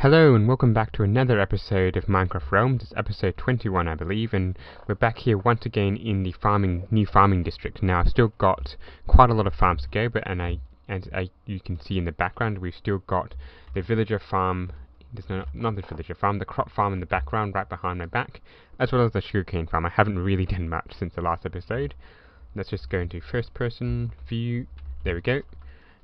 Hello and welcome back to another episode of Minecraft Realms. It's episode 21 I believe, and we're back here once again in the new farming district. Now I've still got quite a lot of farms to go, but you can see in the background we've still got the villager farm, not the villager farm, the crop farm in the background right behind my back, as well as the sugarcane farm. I haven't really done much since the last episode. Let's just go into first person view, there we go.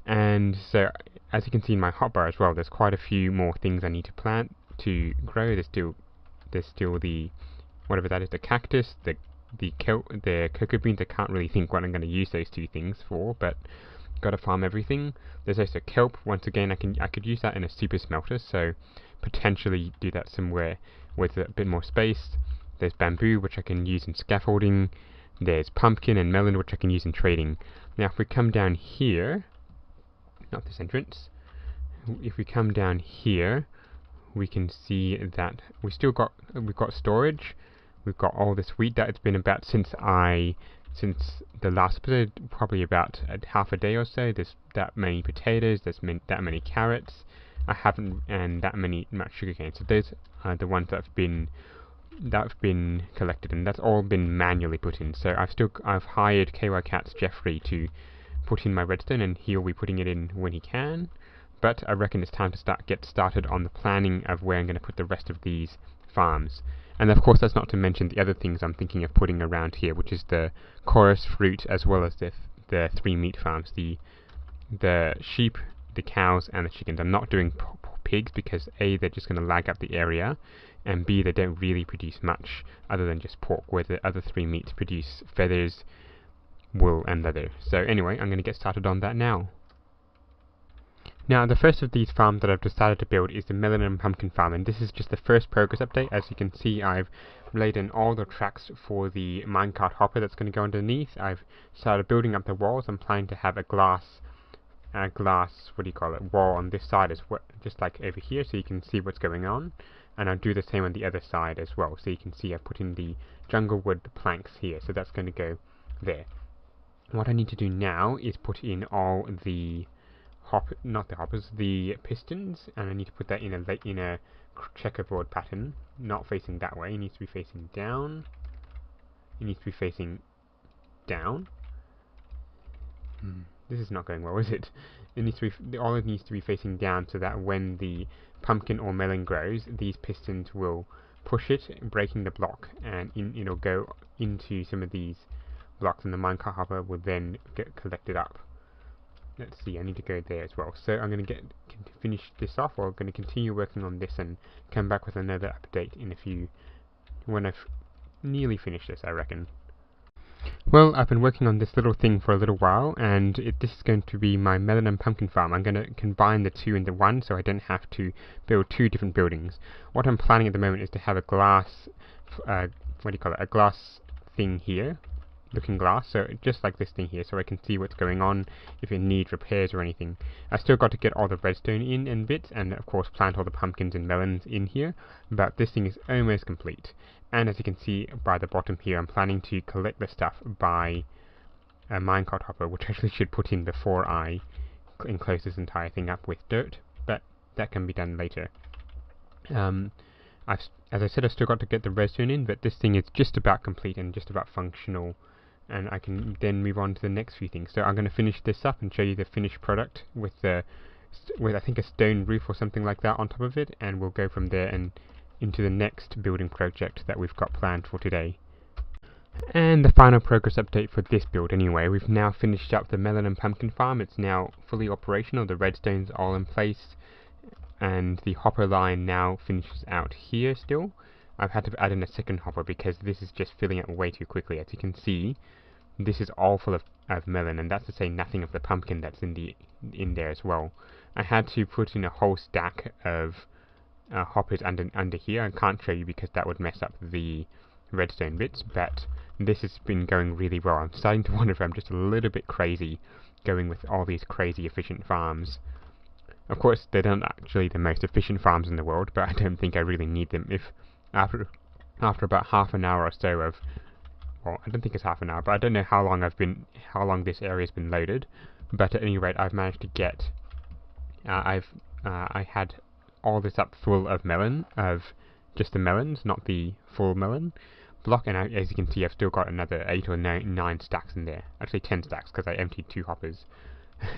And so, as you can see in my hotbar as well, there's quite a few more things I need to plant to grow. There's still the whatever that is, the cactus, the cocoa beans. I can't really think what I'm going to use those two things for, but gotta farm everything. There's also kelp. Once again, I could use that in a super smelter, so potentially do that somewhere with a bit more space. There's bamboo, which I can use in scaffolding. There's pumpkin and melon, which I can use in trading. Now, if we come down here. Not this entrance. If we come down here, we can see that we've got storage. We've got all this wheat that it's been about since the last episode, probably about half a day or so. There's that many potatoes. There's that many carrots. And that much sugarcane. So those are the ones that have been collected, and that's all been manually put in. So I've hired KY Cats Jeffrey to put in my redstone, and he'll be putting it in when he can, but I reckon it's time to get started on the planning of where I'm going to put the rest of these farms. And of course that's not to mention the other things I'm thinking of putting around here, which is the chorus fruit as well as the 3 meat farms, the sheep, the cows and the chickens. I'm not doing pigs because A, they're just going to lag up the area, and B, they don't really produce much other than just pork, where the other 3 meats produce feathers, wool and leather. So anyway, I'm going to get started on that now. Now, the first of these farms that I've decided to build is the melon and pumpkin farm, and this is just the first progress update. As you can see, I've laid in all the tracks for the minecart hopper that's going to go underneath. I've started building up the walls. I'm planning to have a glass wall on this side as well, just like over here, so you can see what's going on. And I'll do the same on the other side as well, so you can see I've put in the jungle wood planks here, so that's going to go there. What I need to do now is put in all the the pistons, and I need to put that in a checkerboard pattern, not facing that way. It needs to be facing down. It needs to be facing down. This is not going well, is it? It needs to be facing down, so that when the pumpkin or melon grows, these pistons will push it, breaking the block, and it'll go into some of these blocks, and the minecart hopper will then get collected up. Let's see, I need to go there as well. So I'm going to finish this off, or I'm going to continue working on this and come back with another update when I've nearly finished this, I reckon. Well, I've been working on this little thing for a little while, and this is going to be my melon and pumpkin farm. I'm going to combine the two into one, so I don't have to build 2 different buildings. What I'm planning at the moment is to have a glass, a glass thing here, looking glass, so just like this thing here, so I can see what's going on, if it needs repairs or anything. I still got to get all the redstone in and bits, and of course plant all the pumpkins and melons in here, but this thing is almost complete. And as you can see by the bottom here, I'm planning to collect the stuff by a minecart hopper, which I actually should put in before I enclose this entire thing up with dirt, but that can be done later. As I said, I've still got to get the redstone in, but this thing is just about complete and just about functional, and I can then move on to the next few things. So I'm going to finish this up and show you the finished product with I think a stone roof or something like that on top of it, and we'll go from there and into the next building project that we've got planned for today. And the final progress update for this build anyway, we've now finished up the melon and pumpkin farm. It's now fully operational, the redstone's all in place, and the hopper line now finishes out here still. I've had to add in a second hopper because this is just filling it way too quickly. As you can see, this is all full of melon, and that's to say nothing of the pumpkin that's in there as well. I had to put in a whole stack of hoppers under here. I can't show you because that would mess up the redstone bits, but this has been going really well. I'm starting to wonder if I'm just a little bit crazy going with all these crazy efficient farms. Of course, they're not actually the most efficient farms in the world, but I don't think I really need them. If after about half an hour or so of, well, I don't think it's half an hour, but I don't know how long this area's been loaded. But at any rate, I've managed to get, I had all this up full of melon, of just the melons, not the full melon block, and as you can see I've still got another 8 or 9 stacks in there, actually 10 stacks because I emptied 2 hoppers.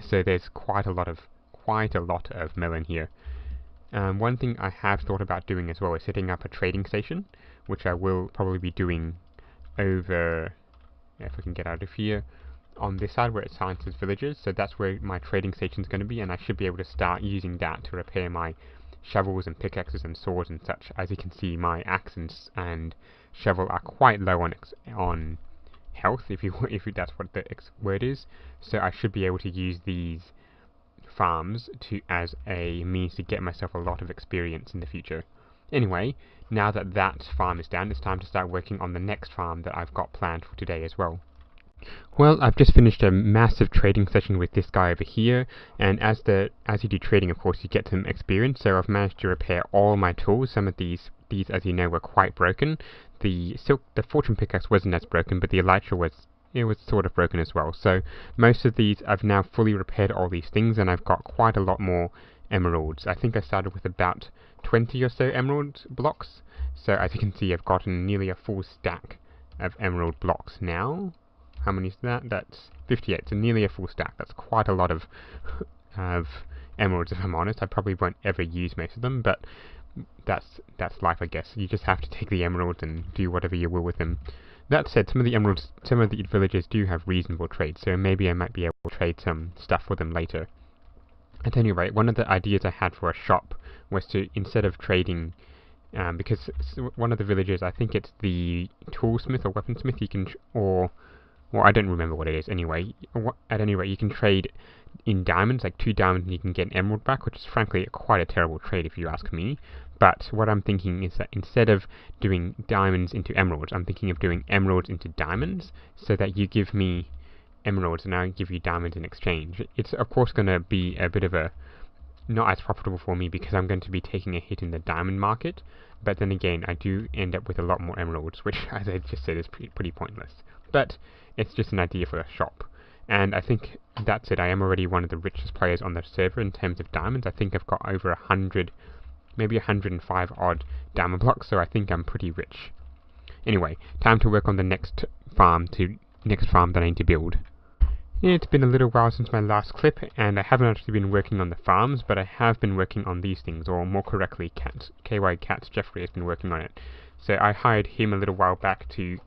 So there's quite a lot of melon here. One thing I have thought about doing as well is setting up a trading station, which I will probably be doing over, if I can get out of here, on this side where it silences villagers. So that's where my trading station is going to be, and I should be able to start using that to repair my shovels and pickaxes and swords and such. As you can see, my axe and shovel are quite low on health, if that's what the word is. So I should be able to use these farms as a means to get myself a lot of experience in the future. Anyway, now that that farm is done, it's time to start working on the next farm that I've got planned for today as well. Well, I've just finished a massive trading session with this guy over here, and as you do trading, of course, you get some experience. So I've managed to repair all my tools. Some of these, as you know, were quite broken. The fortune pickaxe wasn't as broken, but the elytra was sort of broken as well. So most of these, I've now fully repaired all these things, and I've got quite a lot more emeralds. I think I started with about 20 or so emerald blocks. So as you can see, I've gotten nearly a full stack of emerald blocks now. How many is that? That's 58, so nearly a full stack. That's quite a lot of emeralds, if I'm honest. I probably won't ever use most of them, but that's life, I guess. You just have to take the emeralds and do whatever you will with them. That said, some of the villagers do have reasonable trade, so maybe I might be able to trade some stuff for them later. At any rate, one of the ideas I had for a shop was to, instead of trading, because one of the villagers, I think it's the toolsmith or weaponsmith, you can, or I don't remember what it is anyway. At any rate, you can trade in diamonds, like 2 diamonds and you can get an emerald back, which is frankly quite a terrible trade if you ask me. But what I'm thinking is that instead of doing diamonds into emeralds, I'm thinking of doing emeralds into diamonds, so that you give me emeralds and I give you diamonds in exchange. It's of course going to be a bit of a not as profitable for me because I'm going to be taking a hit in the diamond market, but then again I do end up with a lot more emeralds, which as I just said is pretty pointless. But it's just an idea for a shop. And I think that's it. I am already one of the richest players on the server in terms of diamonds. I think I've got over 100, maybe 105 odd diamond blocks, so I think I'm pretty rich. Anyway, time to work on the next farm that I need to build. It's been a little while since my last clip, and I haven't actually been working on the farms, but I have been working on these things, or more correctly, KY Cats Jeffrey has been working on it. So I hired him a little while back to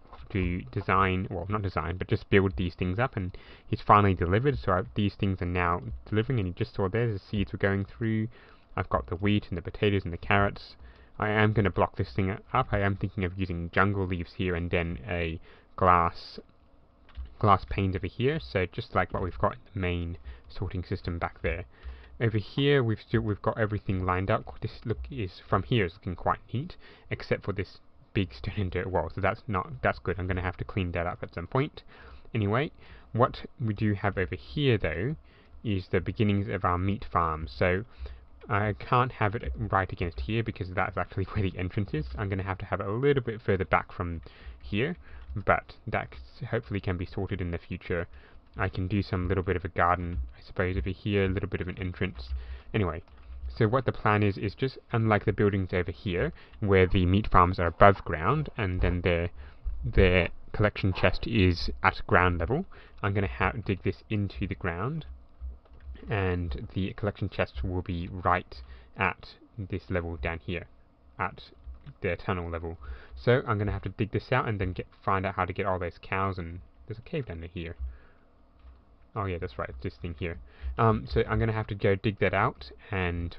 design, well not design, but just build these things up, and he's finally delivered. So these things are now delivering, and you just saw there the seeds were going through. I've got the wheat and the potatoes and the carrots. I am going to block this thing up. I am thinking of using jungle leaves here and then a glass panes over here, so just like what we've got in the main sorting system back there. Over here we've got everything lined up. This from here is looking quite neat, except for this big stone and dirt wall, so that's good. I'm going to have to clean that up at some point. Anyway, what we do have over here though is the beginnings of our meat farm. So I can't have it right against here because that's actually where the entrance is. I'm going to have it a little bit further back from here, but that hopefully can be sorted in the future. I can do some little bit of a garden, I suppose, over here, a little bit of an entrance. Anyway, so what the plan is just unlike the buildings over here, where the meat farms are above ground, and then their collection chest is at ground level, I'm going to dig this into the ground, and the collection chest will be right at this level down here, at the tunnel level. So I'm going to have to dig this out and then find out how to get all those cows, and there's a cave down here. Oh yeah, that's right, it's this thing here. So I'm going to have to go dig that out and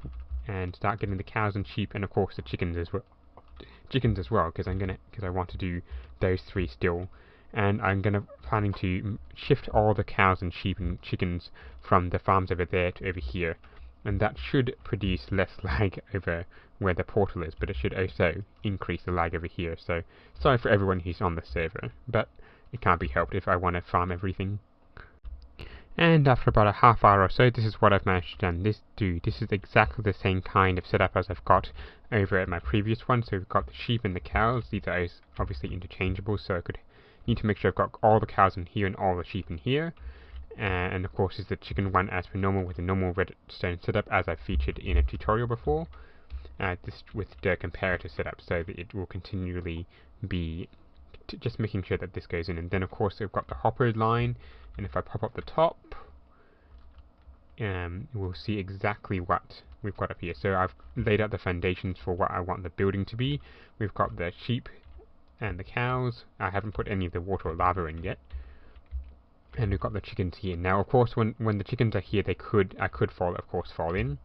start getting the cows and sheep, and of course the chickens as well. Because I want to do those 3 still, and I'm planning to shift all the cows and sheep and chickens from the farms over there to over here, and that should produce less lag over where the portal is, but it should also increase the lag over here. So sorry for everyone who's on the server, but it can't be helped if I want to farm everything. And after about a half hour or so, this is what I've managed to do. This is exactly the same kind of setup as I've got over at my previous one. So we've got the sheep and the cows. These are obviously interchangeable, so I could need to make sure I've got all the cows in here and all the sheep in here. And of course is the chicken one as per normal with a normal redstone setup as I've featured in a tutorial before. this with the comparator set up, so that it will continually be just making sure that this goes in. And then of course we've got the hopper line, and if I pop up the top, we'll see exactly what we've got up here. So I've laid out the foundations for what I want the building to be. We've got the sheep and the cows. I haven't put any of the water or lava in yet. And we've got the chickens here. Now of course when the chickens are here, I could fall in,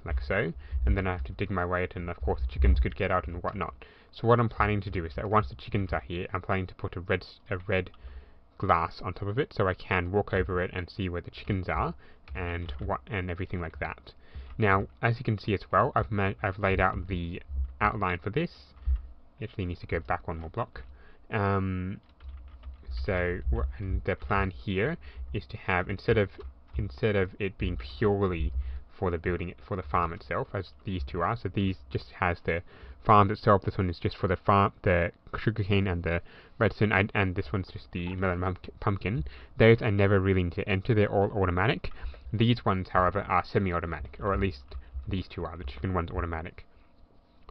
like so, and then I have to dig my way out, and of course the chickens could get out and whatnot. So what I'm planning to do is that once the chickens are here, I'm planning to put a red glass on top of it, so I can walk over it and see where the chickens are and everything like that. Now, as you can see as well, I've laid out the outline for this. It actually needs to go back one more block. And the plan here is to have, instead of it being purely for the building, for the farm itself, as these two are. So these just has the farm itself. This one is just for the farm, the sugarcane and the redstone, and this one's just the melon pumpkin. Those I never really need to enter. They're all automatic. These ones, however, are semi-automatic, or at least these two are. The chicken one's automatic.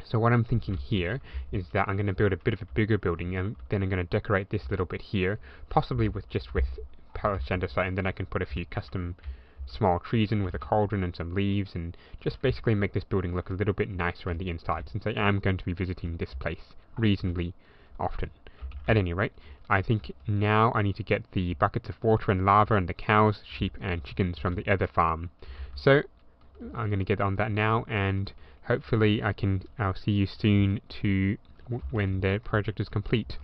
So what I'm thinking here is that I'm going to build a bit of a bigger building, and then I'm going to decorate this little bit here, possibly with polished andesite, and then I can put a few custom small trees in with a cauldron and some leaves, and just basically make this building look a little bit nicer on the inside, since I am going to be visiting this place reasonably often. At any rate, I think now I need to get the buckets of water and lava and the cows, sheep and chickens from the other farm. So I'm going to get on that now, and hopefully I'll see you soon when the project is complete.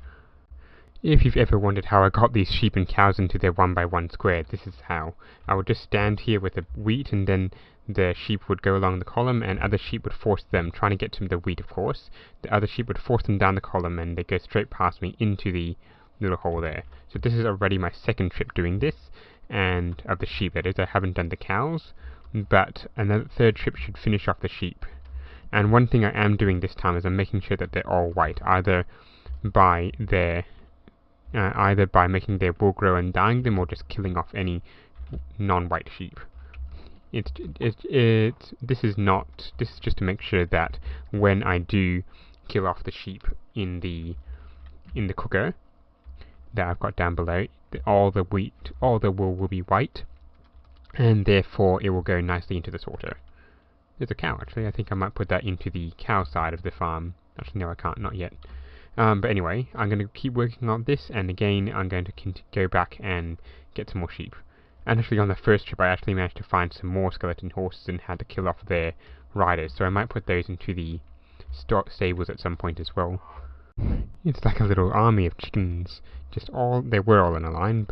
If you've ever wondered how I got these sheep and cows into their 1x1 square, this is how. I would just stand here with the wheat, and then the sheep would go along the column, and other sheep would force them, trying to get to the wheat of course. The other sheep would force them down the column, and they go straight past me into the little hole there. So this is already my second trip doing this, and of the sheep that is. I haven't done the cows, but another third trip should finish off the sheep. And one thing I am doing this time is I'm making sure that they're all white, either by making their wool grow and dyeing them, or just killing off any non-white sheep. This is just to make sure that when I do kill off the sheep in the cooker that I've got down below, all the wool will be white, and therefore it will go nicely into the sorter. There's a cow, actually. I think I might put that into the cow side of the farm. Actually, no, I can't, not yet. But anyway, I'm going to keep working on this, and again, I'm going to go back and get some more sheep. And actually, on the first trip, I actually managed to find some more skeleton horses and had to kill off their riders, so I might put those into the stables at some point as well. It's like a little army of chickens. They were all in a line,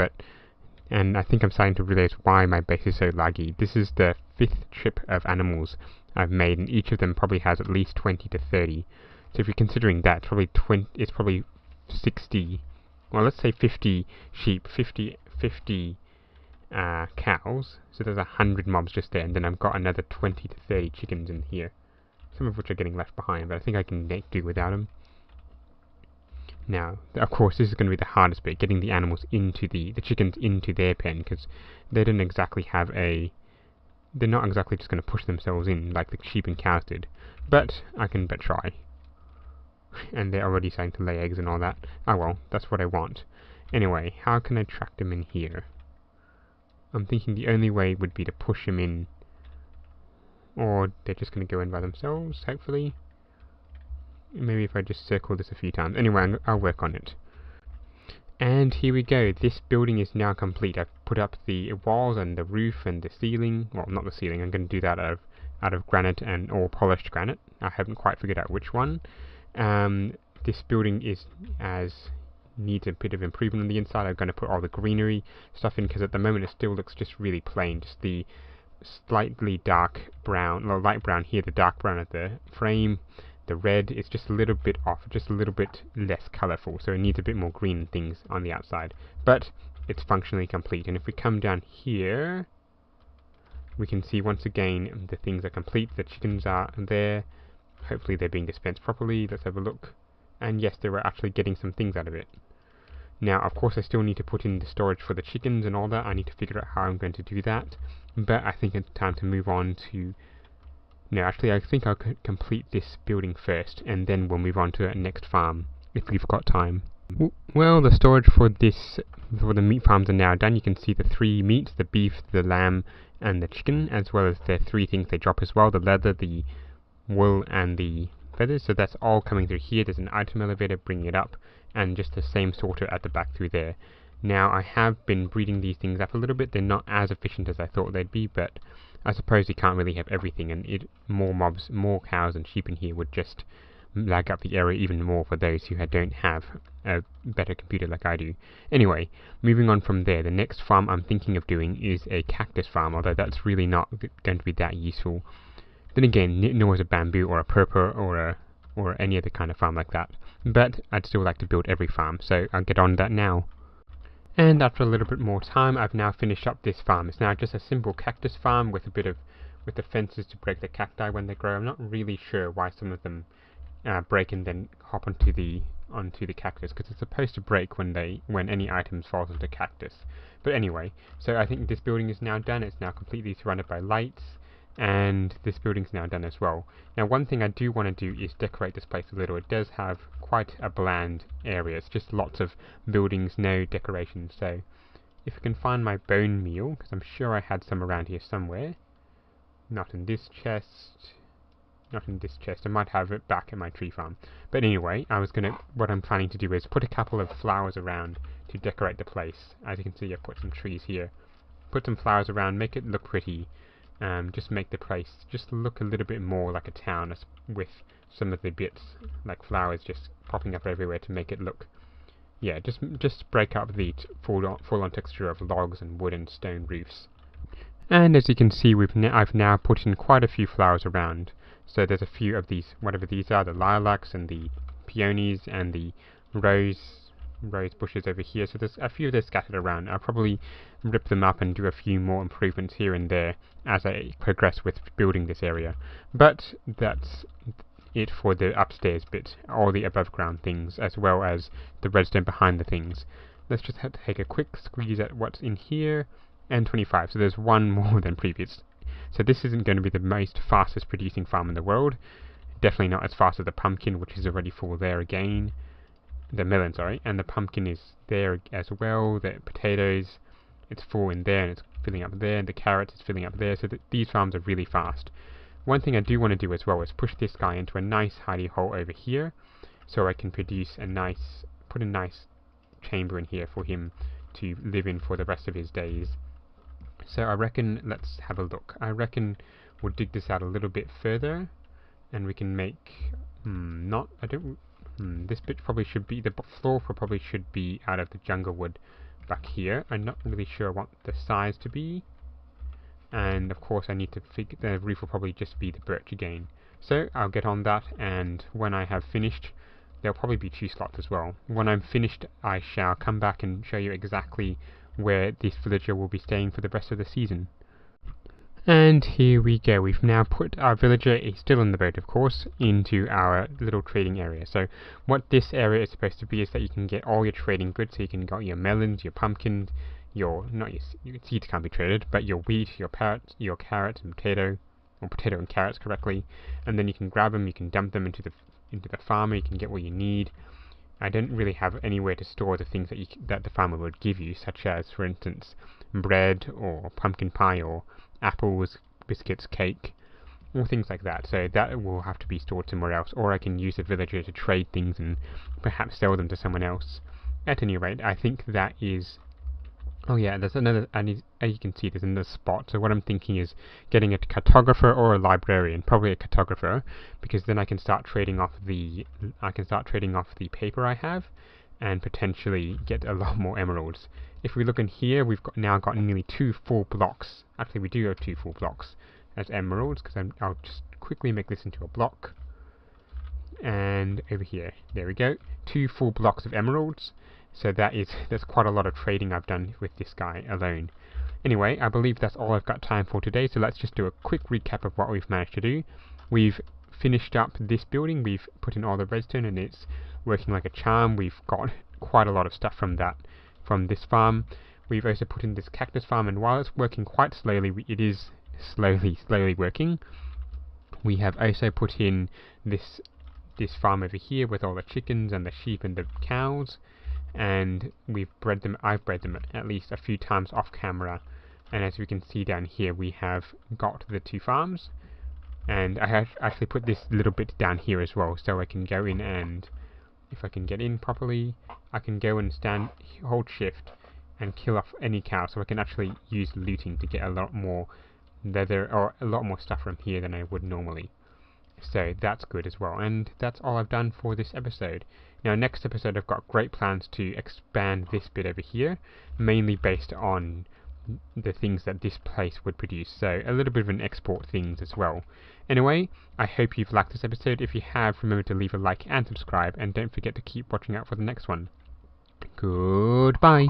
and I think I'm starting to realize why my base is so laggy. This is the 5th trip of animals I've made, and each of them probably has at least 20 to 30. So if you're considering that, it's probably 60, well, let's say 50 sheep, 50 cows, so there's 100 mobs just there, and then I've got another 20 to 30 chickens in here, some of which are getting left behind, but I think I can make do without them. Now, of course, this is going to be the hardest bit, getting the animals into the chickens into their pen, because they don't exactly have they're not exactly just going to push themselves in like the sheep and cows did, but I can try. And they're already starting to lay eggs and all that. Oh well, that's what I want. Anyway, how can I track them in here? I'm thinking the only way would be to push them in, or they're just going to go in by themselves, hopefully. Maybe if I just circle this a few times. Anyway, I'll work on it. And here we go. This building is now complete. I've put up the walls and the roof and the ceiling. Well, not the ceiling. I'm going to do that out of granite or polished granite. I haven't quite figured out which one. This building needs a bit of improvement on the inside. I'm going to put all the greenery stuff in, because at the moment it still looks just really plain. Just the slightly dark brown, or light brown here, the dark brown at the frame. The red is just a little bit off, just a little bit less colourful, so it needs a bit more green things on the outside. But it's functionally complete, and if we come down here, we can see once again the things are complete. The chickens are there. Hopefully they're being dispensed properly. Let's have a look. And yes, they were actually getting some things out of it. Now, of course, I still need to put in the storage for the chickens and all that. I need to figure out how I'm going to do that. But I think it's time to move on to No, actually I think I'll complete this building first, and then we'll move on to the next farm, if we've got time. Well, the storage for the meat farms are now done. You can see the 3 meats, the beef, the lamb, and the chicken, as well as the 3 things they drop as well, the leather, the wool, and the feathers. So that's all coming through here. There's an item elevator bringing it up, and just the same sorter at the back through there. Now, I have been breeding these things up a little bit. They're not as efficient as I thought they'd be, but I suppose you can't really have everything, and more mobs, more cows and sheep in here would just lag up the area even more for those who don't have a better computer like I do. Anyway, moving on from there, the next farm I'm thinking of doing is a cactus farm, although that's really not going to be that useful. Then again, nor is a bamboo or a purple or any other kind of farm like that. But I'd still like to build every farm, so I'll get on that now. And after a little bit more time, I've now finished up this farm. It's now just a simple cactus farm with the fences to break the cacti when they grow. I'm not really sure why some of them break and then hop onto the cactus, because it's supposed to break when any items falls onto cactus. But anyway, so I think this building is now done. It's now completely surrounded by lights, and this building's now done as well. Now, one thing I do want to do is decorate this place a little. It does have quite a bland area. It's just lots of buildings, no decorations. So if I can find my bone meal, because I'm sure I had some around here somewhere. Not in this chest. Not in this chest. I might have it back at my tree farm. But anyway, what I'm planning to do is put a couple of flowers around to decorate the place. As you can see, I've put some trees here. Put some flowers around, make it look pretty. Just make the place just look a little bit more like a town, with some of the bits like flowers just popping up everywhere to make it look, yeah, just break up the full-on texture of logs and wood and stone roofs. And as you can see, I've now put in quite a few flowers around. So there's a few of these, whatever these are, the lilacs and the peonies and the rose bushes over here. So there's a few of those scattered around. I'll probably rip them up and do a few more improvements here and there as I progress with building this area. But that's it for the upstairs bit, all the above ground things, as well as the redstone behind the things. Let's just have to take a quick squeeze at what's in here, and 25, so there's one more than previous. So this isn't going to be the most fastest producing farm in the world, definitely not as fast as the pumpkin, which is already full there again. The melon, sorry, and the pumpkin is there as well. The potatoes, it's full in there and it's filling up there, and the carrots is filling up there, so these farms are really fast. One thing I do want to do as well is push this guy into a nice hidey hole over here, so I can put a nice chamber in here for him to live in for the rest of his days. So I reckon, let's have a look. I reckon we'll dig this out a little bit further, and we can make, this bit probably should be, the floor probably should be out of the jungle wood back here. I'm not really sure what the size to be, and of course I need to figure, the roof will probably just be the birch again. So I'll get on that, and when I have finished, there'll probably be 2 slots as well. When I'm finished, I shall come back and show you exactly where this villager will be staying for the rest of the season. And here we go. We've now put our villager, he's still on the boat of course, into our little trading area. So what this area is supposed to be is that you can get all your trading goods. So you can get your melons, your pumpkins, your seeds can't be traded, but your wheat, your carrots and potato and carrots correctly, and then you can grab them, you can dump them into the farmer, you can get what you need. I don't really have anywhere to store the things that the farmer would give you, such as, for instance, bread or pumpkin pie or apples, biscuits, cake, or things like that. So that will have to be stored somewhere else, or I can use a villager to trade things and perhaps sell them to someone else. At any rate, I think that is... Oh yeah, there's another, as you can see, there's another spot. So what I'm thinking is getting a cartographer or a librarian, probably a cartographer, because then I can start trading off the paper I have, and potentially get a lot more emeralds. If we look in here, we've now got nearly 2 full blocks. Actually, we do have 2 full blocks as emeralds, because I'll just quickly make this into a block. And over here, there we go, 2 full blocks of emeralds. So that's quite a lot of trading I've done with this guy alone. Anyway, I believe that's all I've got time for today, so let's just do a quick recap of what we've managed to do. We've finished up this building, we've put in all the redstone and it's working like a charm. We've got quite a lot of stuff from this farm. We've also put in this cactus farm, and while it's working quite slowly, it is slowly working. We have also put in this farm over here with all the chickens and the sheep and the cows, and I've bred them at least a few times off camera, and as we can see down here we have got the 2 farms, and I have actually put this little bit down here as well, so I can go in, and if I can get in properly I can go and hold shift and kill off any cow, so I can actually use looting to get a lot more leather or a lot more stuff from here than I would normally. So that's good as well, and that's all I've done for this episode. Now next episode I've got great plans to expand this bit over here, mainly based on the things that this place would produce, so a little bit of an export things as well. Anyway, I hope you've liked this episode. If you have, remember to leave a like and subscribe, and don't forget to keep watching out for the next one. Goodbye!